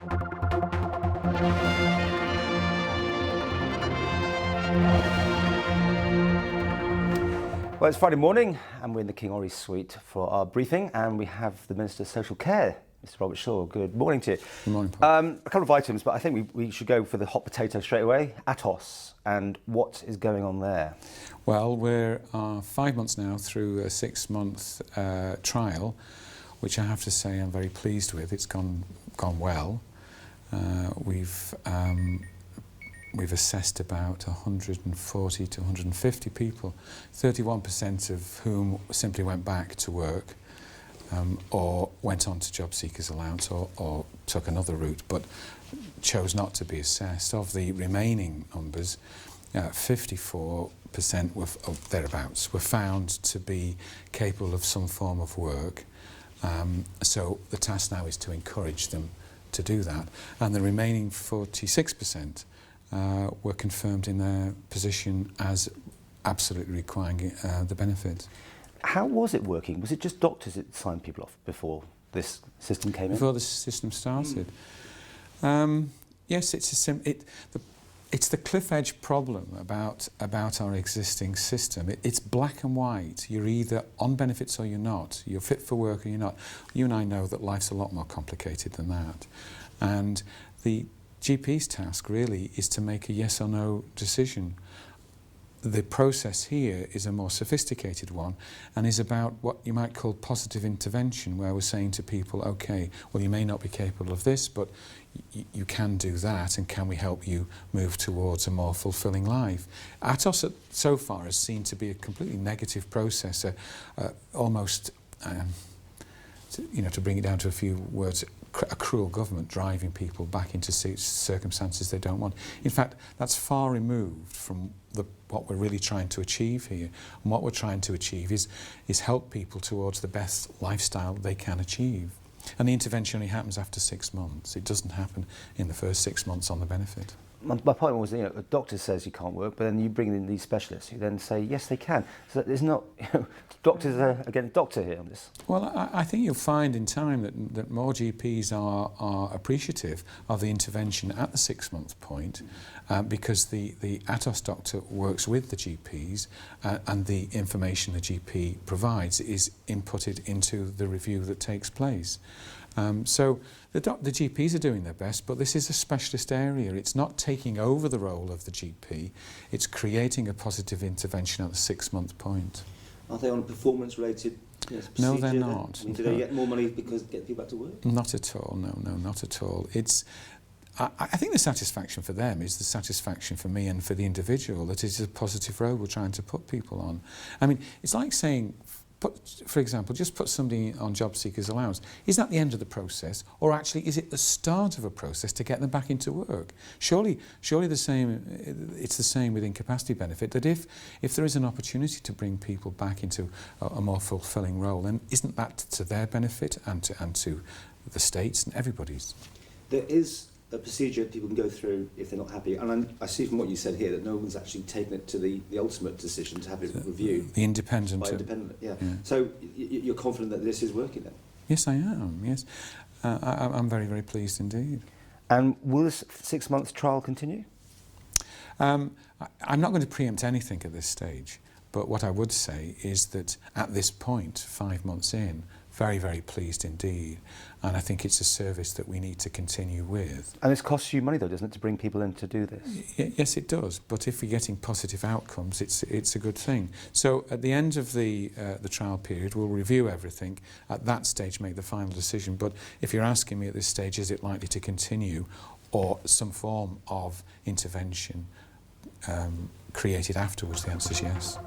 Well, it's Friday morning and we're in the King Orry suite for our briefing, and we have the Minister of Social Care, Mr. Robertshaw. Good morning to you. Good morning, Paul. A couple of items, but I think we should go for the hot potato straight away. Atos, and what is going on there? Well, we're 5 months now through a 6-month trial, which I have to say I'm very pleased with. It's gone well. We've assessed about 140 to 150 people, 31% of whom simply went back to work or went on to job seekers allowance or took another route but chose not to be assessed. Of the remaining numbers, 54% or thereabouts were found to be capable of some form of work. So the task now is to encourage them to do that, and the remaining 46% were confirmed in their position as absolutely requiring the benefit. How was it working? Was it just doctors that signed people off before this system came in? Before the system started? Yes, it's the cliff edge problem about our existing system. It's black and white. You're either on benefits or you're not. You're fit for work or you're not. You and I know that life's a lot more complicated than that. And the GP's task really is to make a yes or no decision. The process here is a more sophisticated one and is about what you might call positive intervention, where we're saying to people, okay, well, you may not be capable of this, but you can do that, and can we help you move towards a more fulfilling life? Atos so far has seemed to be a completely negative process, almost, to bring it down to a few words, a cruel government driving people back into circumstances they don't want. In fact, that's far removed from what we're really trying to achieve here. And what we're trying to achieve is help people towards the best lifestyle they can achieve. And the intervention only happens after 6 months. It doesn't happen in the first 6 months on the benefit. My point was, a doctor says you can't work, but then you bring in these specialists who then say, yes, they can. So there's not, doctors are, again, doctor here on this. Well, I think you'll find in time that more GPs are appreciative of the intervention at the 6-month point, because the Atos doctor works with the GPs, and the information the GP provides is inputted into the review that takes place. So the GPs are doing their best, but this is a specialist area. It's not taking over the role of the GP, it's creating a positive intervention at the 6-month point. Are they on performance-related procedure? No, they're not. Do they get more money because get people back to work? Not at all, no, not at all. I think the satisfaction for them is the satisfaction for me and for the individual, that it's a positive road we're trying to put people on. I mean, it's like saying, for example, just put somebody on job seekers allowance. Is that the end of the process, or actually is it the start of a process to get them back into work? Surely it's the same with incapacity benefit, that if there is an opportunity to bring people back into a more fulfilling role, then isn't that to their benefit and to the states and everybody's? There is a procedure people can go through if they're not happy, and I see from what you said here that no one's actually taken it to the ultimate decision to have it reviewed. The independent. By independent, yeah. So you're confident that this is working then? Yes, I am, yes. I'm very, very pleased indeed. And will this 6-month trial continue? I'm not going to preempt anything at this stage, but what I would say is that at this point, 5 months in, very, very pleased indeed, and I think it's a service that we need to continue with. And this costs you money though, doesn't it, to bring people in to do this? Yes, it does, but if we're getting positive outcomes, it's a good thing. So at the end of the trial period, we'll review everything, at that stage make the final decision, but if you're asking me at this stage, is it likely to continue, or some form of intervention created afterwards, the answer is yes.